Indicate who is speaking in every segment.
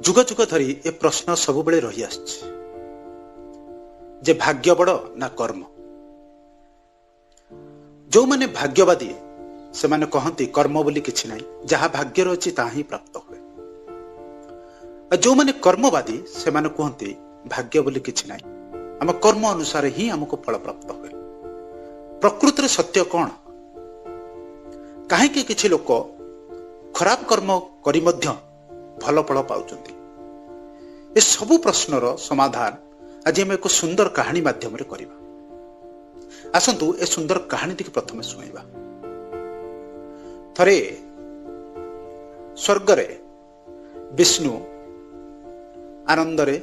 Speaker 1: जुग जुग धरी ए प्रश्न सबुबले रही आछे जे भाग्य बड़ ना कर्म। जो माने भाग्यवादी से माने कहती कर्म बोली किछि नाही, जहा भाग्य रही ताहा ही प्राप्त हुए। जो माने कर्मवादी से माने कहती भाग्य बोली किछि नाही, आम कर्म अनुसार ही हमको फल प्राप्त हुए। प्रकृति रे सत्य कौन? कहीं किछि लोक खराब कर्म करी मध्य भल फल पाउचंती। ए सबु प्रश्नर समाधान आज हम एक सुंदर कहानी माध्यम रे करिबा। आसंतु ए सुंदर कहानी टी प्रथम सुनिबा। थरे स्वर्ग रे विष्णु आनंद रे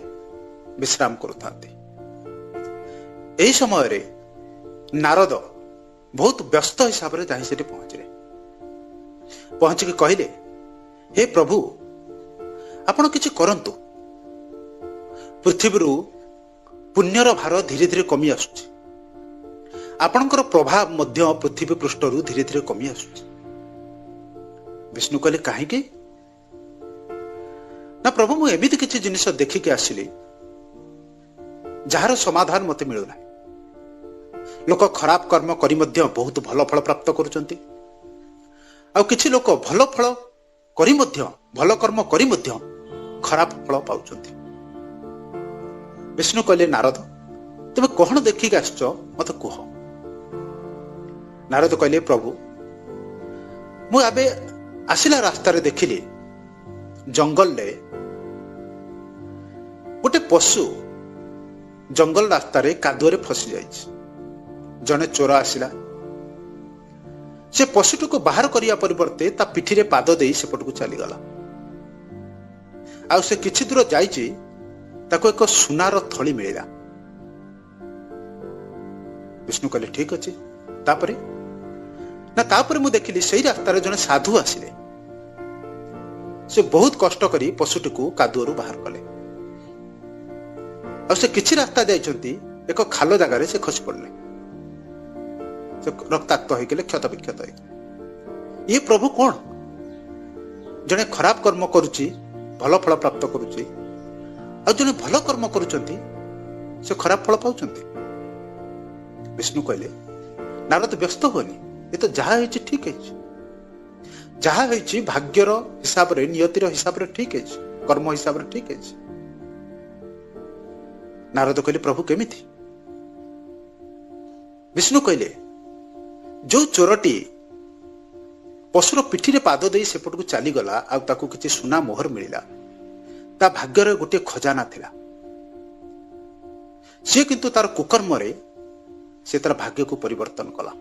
Speaker 1: विश्राम करुथांती। एही समय रे नारद बहुत व्यस्त हिसाब रे जाहि सेठी पहुंचले। पहुंच के कहले, हे प्रभु आपण किछि करंतु। पृथ्वी पुण्यर भार धीरे धीरे कमी आसुछि। आपणकर प्रभाव मध्य पृथ्वी पृष्ठरू धीरे धीरे कमी आसुछि। विष्णु कहले, काहेकि ना प्रभु मु एमिति किछि जिनिस देखिके आसिली जार समाधान मते मिलु नाही। लोक खराब कर्म करी मध्य बहुत भल फल प्राप्त करुचंती, आ किछि लोक भल फल करी मध्य भल कर्म करी मध्य खराब फल पाउचंती। विष्णु कहले, नारद तुम कौन देखिक आसच मत कह। नारद कहले, प्रभु मु आबे आसिला रास्ता रे देखिली जंगल रे गोटे पशु जंगल रास्ता रे कादुअरे फसी जाइछि। जने चोर आसिला, से पशुटी को बाहर करिया परिवर्ते ता पिठी रे पाद देई सेपट को चली गला। आ से किछि दूर जाइछि ताको एक सुनार थली मिलिला। विष्णु कहले, ठीक अछि। तापरे ना तापरे मु देखिली सेही रास्ता रे जने साधु आसिले। से बहुत कष्ट करी पशुटी को कादुअरु बाहर कले। आ से किछि रास्ता जाइछंती एक खालो जगह रे से खसी पड़ले। से रक्ताक्त होई गेले, क्षत विक्षत होई। ये प्रभु कौन? जने खराब कर्म करूची भल फल प्राप्त करूची, आ जने भल कर्म करूचंती से खराब फल पाउचंती। विष्णु कहले, नारद व्यस्त होनी, ये तो जहा होइछि ठीक है। जहा होइछि भाग्यर हिसाब रे नियतिर हिसाब रे ठीक है, कर्म हिसाब रे ठीक है। नारद कहले, प्रभु केमिति? विष्णु कहले, जो चोरटी पशुर पिठी रे पाद देई सेपट को चली गला आ ताकू किछि सुना मोहर मिलिला, ता भाग्य रे गोटे खजाना थिला। से किंतु तार कुकर्म रे से तार भाग्य को परिवर्तन कला।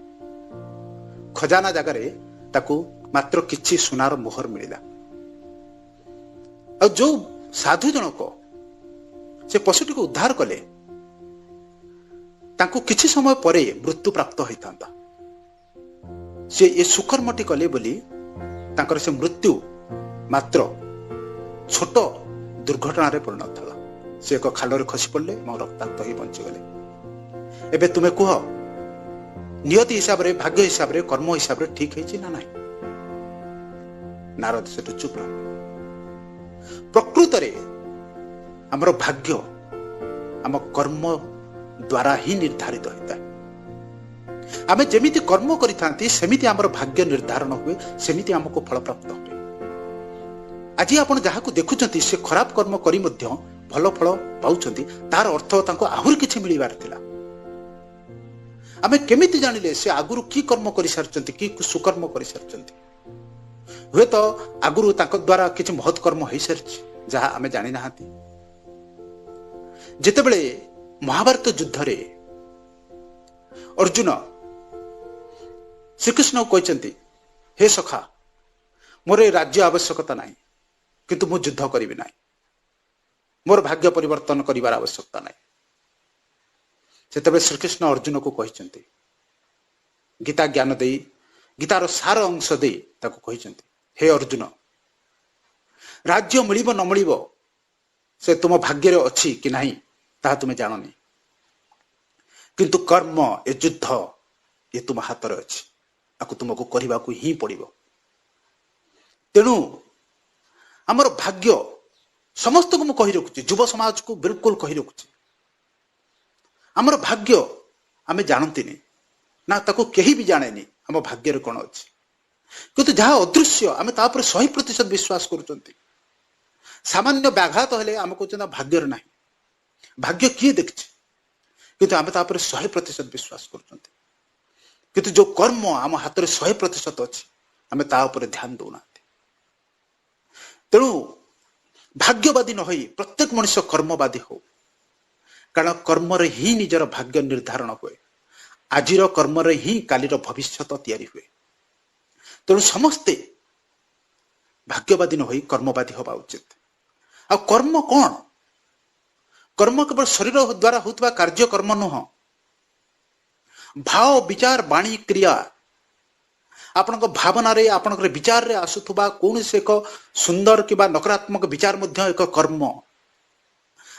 Speaker 1: खजाना जगह रे ताकू मात्र किछि सुनार मोहर मिलिला। आ जो साधु जनक से पशुटी को उद्धार कले, ताकू किछि समय परे मृत्यु प्राप्त होइतांता। से ये सुकर्मटी कले बोली तांकर से मृत्यु मात्र छोट दुर्घटना रे परिणत होला। से एक खाल रे खसी पड़ले, मो रक्ताक्त ही बंची गले। एबे तुमे कह, नियति हिसाब रे भाग्य हिसाब रे कर्म हिसाब रे ठीक है ना नहीं? नारद से चुप रह। प्रकृत रे हमर भाग्य आम कर्म द्वारा ही निर्धारित होता है। आमे जेमिति कर्म करिथांती सेमिति हमर भाग्य निर्धारण हुए, सेमिति हमको फल प्राप्त हुए। आज आपण जहाको देखुचंती से खराब कर्म करी मध्य भल फल पाउचंती, तार अर्थ तांको आहुर किछि मिलिबार थिला। आमे केमिति जानिले से आगुरु की कर्म करि सारचंती, की सुकर्म करि सारचंती? हुए तो आगुरु तांको द्वारा किछि महत् कर्म होई सारछि जहा आमे जानि नाहांती। जेतेबेले महाभारत युद्ध रे अर्जुन श्रीकृष्ण को कहते, हे सखा मोर राज्य आवश्यकता नहीं, किंतु मु युद्ध करी नहीं। मोर भाग्य परिवर्तन करिवार आवश्यकता नहीं। सेतबे श्रीकृष्ण अर्जुन को कहते, गीता ज्ञान दे गीतार सार अंश दे ताको कहते, हे अर्जुन राज्य मिलिबो न मिलिबो से तुम भाग्य रे अछि कि नहीं ताहा तुमे जाननी, किंतु कर्म ए युद्ध ये तुम हाथ रे अछि, आकु तुमको करबा ही पड़िबो। तेणु हमर भाग्य समस्त को कही रखुची, युव समाज को बिल्कुल कही रखुची, आमर भाग्य आमे जानती ना ताको केही भी जाने आम भाग्य कौन अच्छी, किंतु जहाँ अदृश्य आमे तापर 100% विश्वास करुचंती। सामान्य व्याघात हेले आम कहते भाग्यर ना, भाग्य किए देखी, किंतु आमे तापर 100% विश्वास करुचंती। किंतु जो कर्म आम हाथ में 100% अच्छी आमे ता ऊपर ध्यान दौना। तेणु भाग्यवादी न होई प्रत्येक मनुष्य कर्मवादी हो, कारण कर्म ही निजर भाग्य निर्धारण हुए, आजिर कर्म ही कालीर भविष्य तैयारी हुए। तेणु समस्ते भाग्यवादी न होई कर्मवादी होगा उचित। आ कर्म कौन? कर्म केवल शरीर द्वारा होता कार्य कर्म नुह, भाव विचार वाणी क्रिया आपण भावना रे आपण विचार रे आसुथुबा कौन से एक सुंदर कि नकारात्मक विचार मध्य एक कर्म।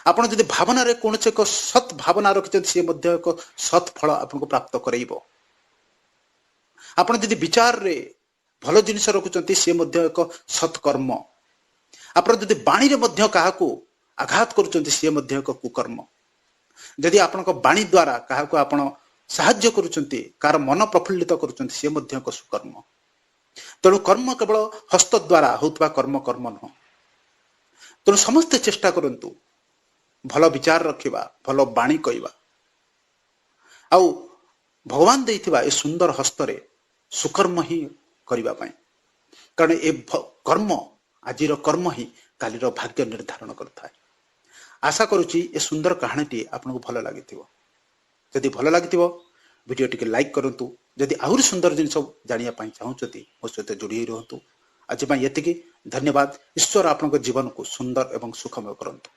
Speaker 1: आपण जदि भावना रे कौन से एक सत् भावना रखिछन से मध्य एक सत् फल आपनको प्राप्त करइबो। आपण जदि विचार रे भलो जिनिस रखुचंती से मध्य एक सत् कर्म। आपण जदि वाणी रे मध्य काहाको आघात करूचंती से मध्य एक कुकर्म। जदि आपनको वाणी द्वारा काहाको आपण साहाय्य करुचंती, कार मन प्रफुल्लित करुचंती से मध्य एक सुकर्म। तेणु कर्म केवल हस्त द्वारा होता कर्म कर्म नुह। तेणु समस्ते चेष्टा करंतु भल विचार रखिबा, भल वाणी कहवा, आउ भगवान देइथिबा ए सुंदर हस्तरे सुकर्म ही करबा पई। कारण ए कर्म आजिर कर्म ही कालीर भाग्य निर्धारण करथाय। आशा करुची ए सुंदर कहानीटी आपनको भल लागिथिबो। जदि भल लागिथिबो वीडियो टिके लाइक करंतु। जदि आहुरी सुंदर जिनिस जानिया पई चाहूचती मो सहित जोड़ी रहंतु। आज पई एतिकी। धन्यवाद। ईश्वर आपनको जीवन को सुंदर एवं सुखमय करंतु।